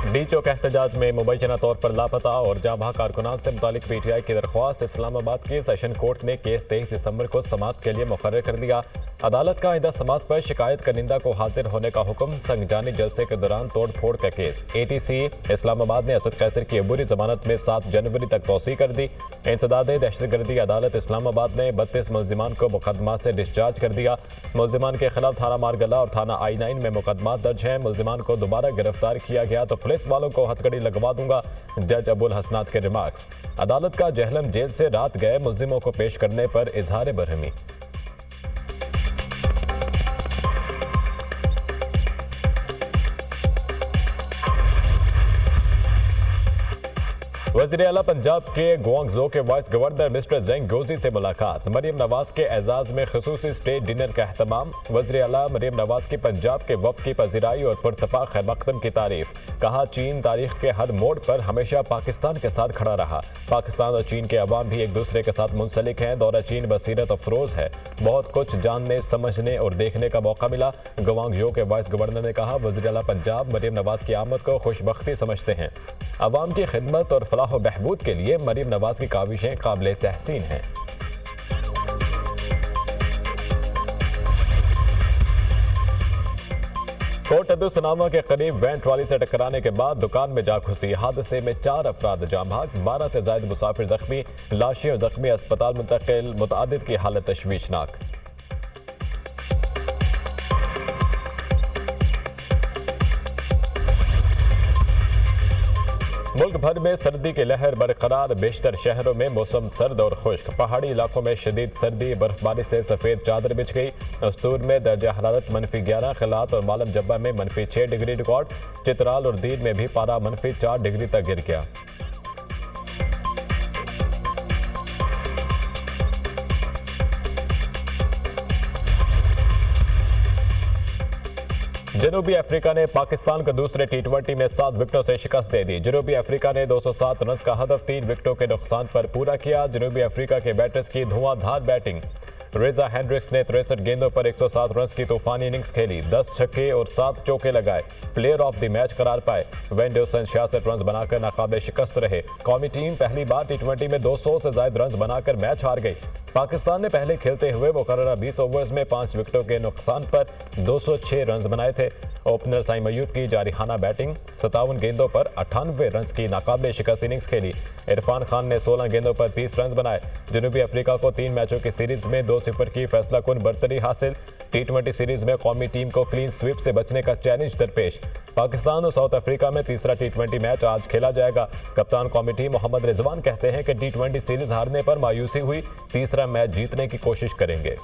D चौक एहतजाज में मुबैना तौर पर लापता और जाँबा कारकुनान से मुतालिक पीटीआई की दरख्वास्त। इस्लामाबाद की सेशन कोर्ट ने केस 23 दिसंबर को समाअत के लिए मुकर्रर कर दिया। अदालत का आइंदा समाअत पर शिकायत करनिंदा को हाजिर होने का हुक्म। संगजानी जलसे के दौरान तोड़ फोड़ का केस। एटीसी इस्लामाबाद ने असद कैसर की अबूरी जमानत में 7 जनवरी तक तोसी कर दी। इंसदाद दहशतगर्दी अदालत इस्लामाबाद ने 32 मुलजिमान को मुकदमा से डिस्चार्ज कर दिया। मुलजिमान के खिलाफ थाना मारगला और थाना I9 में मुकदमा दर्ज है। मुलजिमान को दोबारा गिरफ्तार किया गया तो पुलिस वालों को हथकड़ी लगवा दूंगा। जज अबुल हसनात के रिमार्क्स। अदालत का जहलम जेल से रात गए मुलजिमों को पेश करने पर इजहार बरहमी। वज़ीर आला पंजाब के गुआंगझो के vice governor mister Zeng goji से मुलाकात। मरीम नवाज के एजाज में खसूसी स्टेट डिनर का अहतमाम। वज़ीर आला मरीम नवाज की पंजाब के वफ़द की पज़ीराई और पुरतफा खैर मकदम की तारीफ। कहा, चीन तारीख के हर मोड़ पर हमेशा पाकिस्तान के साथ खड़ा रहा। पाकिस्तान और चीन के अवाम भी एक दूसरे के साथ मुंसलिक हैं। दौरा चीन बसीरत अफरोज है। बहुत कुछ जानने, समझने और देखने का मौका मिला। गुआंगझो के वाइस गवर्नर ने कहा, वज़ीर आला पंजाब मरीम नवाज की आमद को खुशबख्ती समझते हैं। अवाम की खिदमत और फलाह व बहबूद के लिए मरीम नवाज की काविशें काबिल तहसीन हैं। कोटअदू सनामा के करीब वैन ट्रॉली से टकराने के बाद दुकान में जा घुसी। हादसे में 4 अफराद जाम भाग, 12 से ज्यादा मुसाफिर जख्मी। लाशें और जख्मी अस्पताल मुंतकिल। मुतअद्दिद की हालत तशवीशनाक। मुल्क भर में सर्दी की लहर बरकरार। बेशतर शहरों में मौसम सर्द और खुश्क। पहाड़ी इलाकों में शदीद सर्दी, बर्फबारी से सफेद चादर बिछ गई। अस्तूर में दर्जा हरारत -11, खिलात और मालम जब्बा में -6 डिग्री रिकॉर्ड। चित्राल और दीन में भी पारा -4 डिग्री तक गिर गया। जनूबी अफ्रीका ने पाकिस्तान को दूसरे T20 में 7 विकेटों से शिकस्त दे दी। जनूबी अफ्रीका ने 207 रन का हदफ 3 विकेटों के नुकसान पर पूरा किया। जनूबी अफ्रीका के बैटर्स की धुआंधार बैटिंग। रेजा हेंड्रिक्स ने 63 गेंदों पर 107 रन की तूफानी इनिंग्स खेली। 10 छक्के और 7 चौके लगाए। प्लेयर ऑफ द मैच करार पाए। वेंडरसन 66 रन बनाकर नाकाबिल शिकस्त रहे। कौमी टीम पहली बार T20 में 200 से ज्यादा रन बनाकर मैच हार गई। पाकिस्तान ने पहले खेलते हुए मुकर्ररा 20 ओवर्स में 5 विकेटों के नुकसान पर 206 रन बनाए थे। ओपनर साइम अयूब की जारिहाना बैटिंग। 57 गेंदों पर 98 रन की नाकाबिल शिकस्त इनिंग्स खेली। इरफान खान ने 16 गेंदों पर 30 रन बनाए। जनूबी अफ्रीका को 3 मैचों की सीरीज में 2-0 की फैसलाकुन बरतरी हासिल। T20 सीरीज में कौमी टीम को क्लीन स्वीप से बचने का चैलेंज दरपेश। पाकिस्तान और साउथ अफ्रीका में तीसरा T20 मैच आज खेला जाएगा। कप्तान कौमी टीम मोहम्मद रिजवान कहते हैं कि T20 सीरीज हारने पर मायूसी हुई, तीसरा मैच जीतने की कोशिश करेंगे।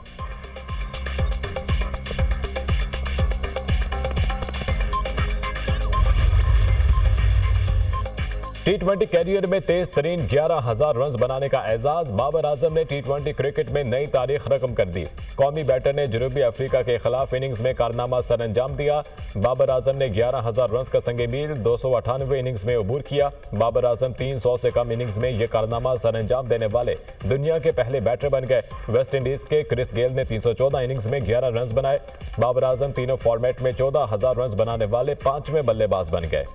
T20 कैरियर में तेज तरीन 11,000 रन बनाने का एजाज। बाबर आजम ने T20 क्रिकेट में नई तारीख रकम कर दी। कौमी बैटर ने जनूबी अफ्रीका के खिलाफ इनिंग्स में कारनामा सर अंजाम दिया। बाबर आजम ने 11,000 रन का संगे मील 298 इनिंग्स में अबूर किया। बाबर आजम 300 से कम इनिंग्स में यह कारनामा सर अंजाम देने वाले दुनिया के पहले बैटर बन गए। वेस्ट इंडीज के क्रिस गेल ने 314 इनिंग्स में 11 रन बनाए। बाबर आजम तीनों फॉर्मेट में 14,000 रन बनाने वाले 5वें बल्लेबाज बन गए।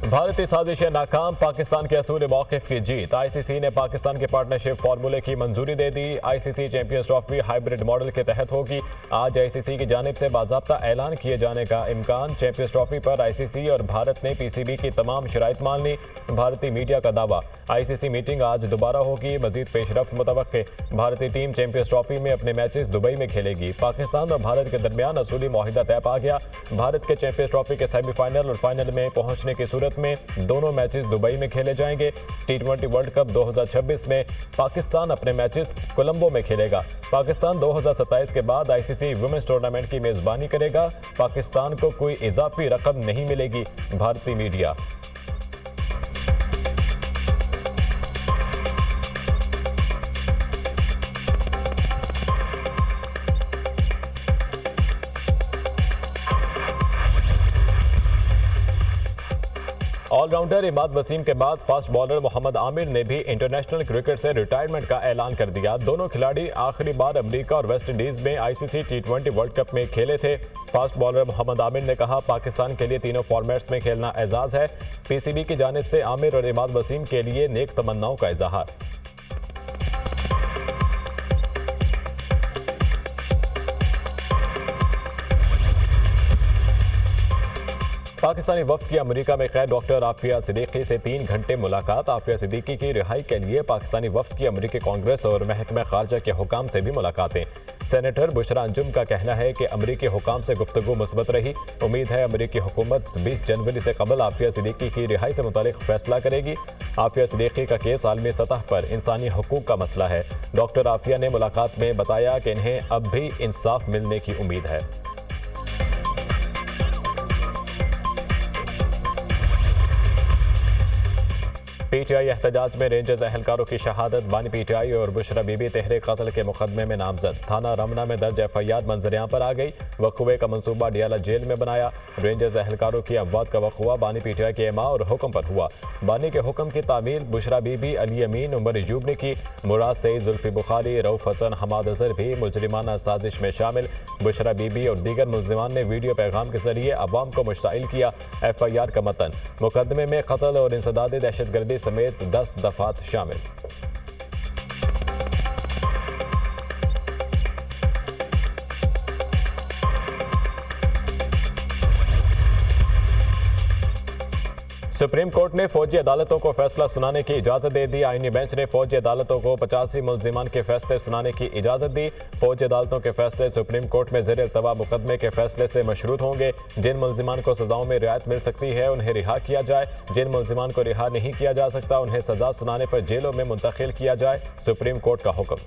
भारतीय साजिशें नाकाम, पाकिस्तान के असूल मौक़िफ़ की जीत। ICC ने पाकिस्तान के पार्टनरशिप फार्मूले की मंजूरी दे दी। ICC champions trophy hybrid model के तहत होगी। आज ICC की जानिब से बाज़ाब्ता ऐलान किए जाने का इम्कान। चैंपियंस ट्रॉफी पर ICC और भारत ने PCB की तमाम शराइत मान ली। भारतीय मीडिया का दावा। ICC मीटिंग आज दोबारा होगी। मजीद पेशरफ्त मुतवक्के। भारतीय टीम चैंपियंस ट्रॉफी में अपने मैचेस दुबई में खेलेगी। पाकिस्तान और भारत के दरमियान असूली मुआहिदा तय पा गया। भारत के चैंपियंस ट्रॉफी के सेमीफाइनल और फाइनल में पहुंचने की सूरत में दोनों मैचेस दुबई में खेले जाएंगे। T20 वर्ल्ड कप 2026 में पाकिस्तान अपने मैचेस कोलंबो में खेलेगा। पाकिस्तान 2027 के बाद ICC वुमेन्स टूर्नामेंट की मेजबानी करेगा। पाकिस्तान को कोई इजाफी रकम नहीं मिलेगी। भारतीय मीडिया। ऑल ऑलराउंडर इमाद वसीम के बाद फास्ट बॉलर मोहम्मद आमिर ने भी इंटरनेशनल क्रिकेट से रिटायरमेंट का ऐलान कर दिया। दोनों खिलाड़ी आखिरी बार अमेरिका और वेस्ट इंडीज में आईसीसी टी20 वर्ल्ड कप में खेले थे। फास्ट बॉलर मोहम्मद आमिर ने कहा, पाकिस्तान के लिए तीनों फॉर्मेट्स में खेलना एजाज है। पीसीबी की जानिब से आमिर और इमाद वसीम के लिए नेक तमन्नाओं का इजहार। पाकिस्तानी वफ्द की अमेरिका में कैद डॉक्टर आफिया सिद्दीकी से 3 घंटे मुलाकात। आफिया सिद्दीकी की रिहाई के लिए पाकिस्तानी वफ्द की अमेरिकी कांग्रेस और महकमा खारजा के हुकाम से भी मुलाकातें। सेनेटर बुशरा अंजुम का कहना है कि अमेरिकी हुकाम से गुफ्तगू मुस्बत रही। उम्मीद है अमेरिकी हुकूमत 20 जनवरी से कबल आफिया सिद्दीकी की रिहाई से मुतालिक फैसला करेगी। आफिया सिद्दीकी का केस आलमी सतह पर इंसानी हकूक का मसला है। डॉक्टर आफिया ने मुलाकात में बताया कि इन्हें अब भी इंसाफ मिलने की उम्मीद है। पीटीआई एहतजाज में रेंजर्स एहलकारों की शहादत। बानी पीटीआई और बुशरा बीबी तहरीक कत्ल के मुकदमे में नामजद। थाना रमना में दर्ज एफआईआर मंजरियां पर आ गई। वकूए का मंसूबा डियाला जेल में बनाया। रेंजर्स एहलकारों की अमवात का वकूआ बानी पीटीआई के इमा और हुक्म पर हुआ। बानी के हुक्म की तामील बुशरा बीबी, अली अमीन, उमर अयूब ने की। मुराद सईद, जुल्फी बुखारी, रऊफ हसन, हमाद अजहर भी मुजरिमाना साजिश में शामिल। बुशरा बीबी और दीगर मुलजिमान ने वीडियो पैगाम के जरिए अवाम को मुश्ताइल किया। एफआईआर का मतन, मुकदमे में कत्ल और इंसदाद दहशतगर्दी समेत 10 दफात शामिल। सुप्रीम कोर्ट ने फौजी अदालतों को फैसला सुनाने की इजाजत दे दी। आईनी बेंच ने फौजी अदालतों को 85 मुल्जिमान के फैसले सुनाने की इजाजत दी। फौजी अदालतों के फैसले सुप्रीम कोर्ट में ज़ेर इल्तवा मुकदमे के फैसले से मशरूत होंगे। जिन मुल्जिमान को सजाओं में रियायत मिल सकती है उन्हें रिहा किया जाए। जिन मुल्जिमान को रिहा नहीं किया जा सकता उन्हें सजा सुनाने पर जेलों में मुंतकिल किया जाए। सुप्रीम कोर्ट का हुक्म।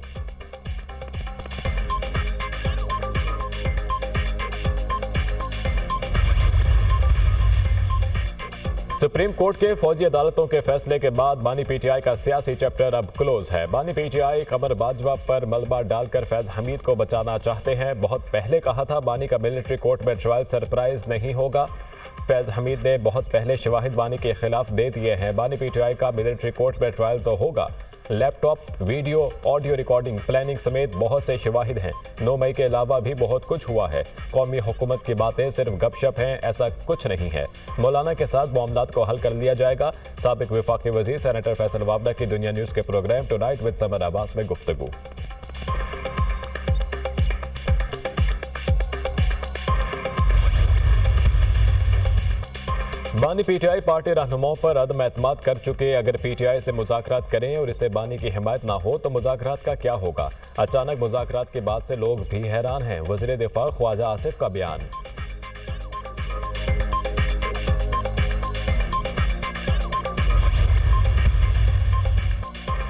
सुप्रीम कोर्ट के फौजी अदालतों के फैसले के बाद बानी पीटीआई का सियासी चैप्टर अब क्लोज है। बानी पीटीआई कमर बाजवा पर मलबा डालकर फैज हमीद को बचाना चाहते हैं। बहुत पहले कहा था बानी का मिलिट्री कोर्ट में ट्रायल सरप्राइज नहीं होगा। फैज हमीद ने बहुत पहले शवाहिद बानी के खिलाफ दे दिए हैं। बानी पीटीआई का मिलिट्री कोर्ट में ट्रायल तो होगा। Laptop, video, audio recording, planning समेत बहुत से शवाहिद हैं। 9 मई के अलावा भी बहुत कुछ हुआ है। कौमी हुकूमत की बातें सिर्फ गपशप हैं, ऐसा कुछ नहीं है। मौलाना के साथ मामलात को हल कर लिया जाएगा। साबिक वफाकी वजीर सेनेटर फैसल वाबड़ा की दुनिया न्यूज़ के program tonight with Samar Abbas में गुफ्तगू। बानी पीटीआई पार्टी रहनुमाओं पर अदम एतमाद कर चुके। अगर पीटीआई से मुज़ाकरात करें और इससे बानी की हिमायत ना हो तो मुज़ाकरात का क्या होगा। अचानक मुज़ाकरात के बाद से लोग भी हैरान हैं। वज़ीर दिफा ख्वाजा आसिफ का बयान।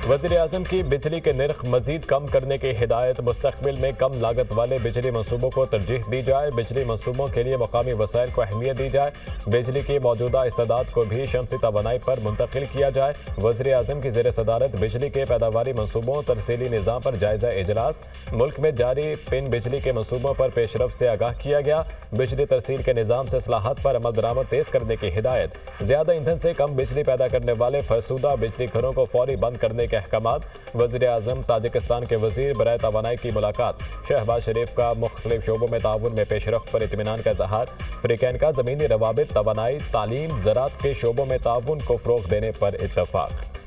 वज़ीर आज़म की बिजली के निर्ख मजीद कम करने की हिदायत। मुस्तकबिल में कम लागत वाले बिजली मनसूबों को तरजीह दी जाए। बिजली मनसूबों के लिए मकामी वसाइल को अहमियत दी जाए। बिजली की मौजूदा इस्तेदाद को भी शमसी तवानाई पर मुंतकिल किया जाए। वज़ीर आज़म की ज़ेर सदारत बिजली के पैदावारी मनसूबों तरसीली निज़ाम पर जायजा इजलास। मुल्क में जारी पिन बिजली के मनसूबों पर पेशरफ से आगाह किया गया। बिजली तरसील के निज़ाम से इस्लाहात पर अमल दरामद तेज करने की हिदायत। ज़्यादा ईंधन से कम बिजली पैदा करने वाले फरसूदा बिजली घरों को फौरी बंद करने के अहकामात। वज़ीर आज़म ताजिकिस्तान के वज़ीर बराए तवानाई की मुलाकात। शहबाज शरीफ का मुख्तलिफ शोबों में ताउन में पेशरफ्त पर इत्मीनान का इज़हार। अफ्रीकैन का ज़मीनी रवाबित, तवानाई, तालीम, ज़राअत के शोबों में ताउन को फ़रोग़ देने पर इत्तफ़ाक़।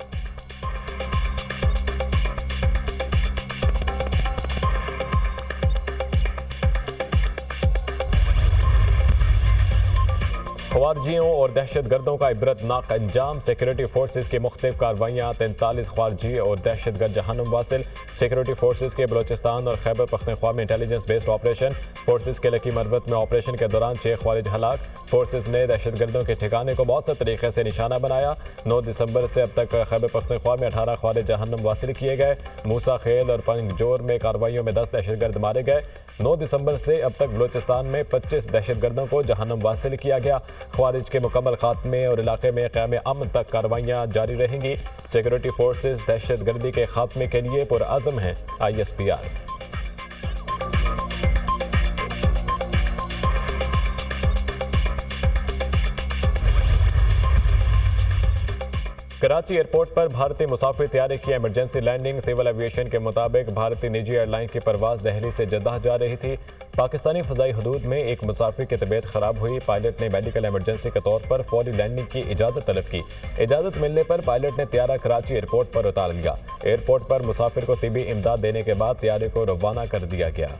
ख्वारजियों और दहशतगर्दों का इबरतनाक अंजाम। सिक्योरिटी फोर्सेज की मुख्तलिफ कार्रवाइयाँ। 43 ख्वारजी और दहशतगर्द जहन्नुम वासिल। सिक्योरिटी फोर्सेज के बलोचिस्तान और खैबर पख्तूनख्वा में इंटेलिजेंस बेस्ड ऑपरेशन। फोर्सेज के लकी मरवत में ऑपरेशन के दौरान 6 ख्वारिज हलाक। फोर्सेज ने दहशतगर्दों के ठिकाने को मौसर तरीके से निशाना बनाया। 9 दिसंबर से अब तक खैबर पख्तूनख्वा में 18 ख्वारिज जहन्नुम वासिल किए गए। मूसा खेल और पंगजोर में कार्रवाइयों में 10 दहशतगर्द मारे गए। 9 दिसंबर से अब तक बलोचिस्तान में 25 दहशतगर्दों को जहन्नुम वासिल किया गया। ख्वारिज के मुकम्मल खात्मे और इलाके में क़याम अमन तक कार्रवाइयाँ जारी रहेंगी। सिक्योरिटी फोर्सेज दहशतगर्दी के खात्मे के लिए पुरअज़म हैं। ISPR। कराची एयरपोर्ट पर भारतीय मुसाफिर तैयारी की इमरजेंसी लैंडिंग। सिविल एविएशन के मुताबिक भारतीय निजी एयरलाइन की परवाज दिल्ली से जद्दा जा रही थी। पाकिस्तानी फजाई हदूद में एक मुसाफिर की तबीयत खराब हुई। पायलट ने मेडिकल इमरजेंसी के तौर पर फौरी लैंडिंग की इजाज़त तलब की। इजाज़त मिलने पर पायलट ने तैयारा कराची एयरपोर्ट पर उतार लिया। एयरपोर्ट पर मुसाफिर को तिबी इमदाद देने के बाद तैयारे को रवाना कर दिया गया।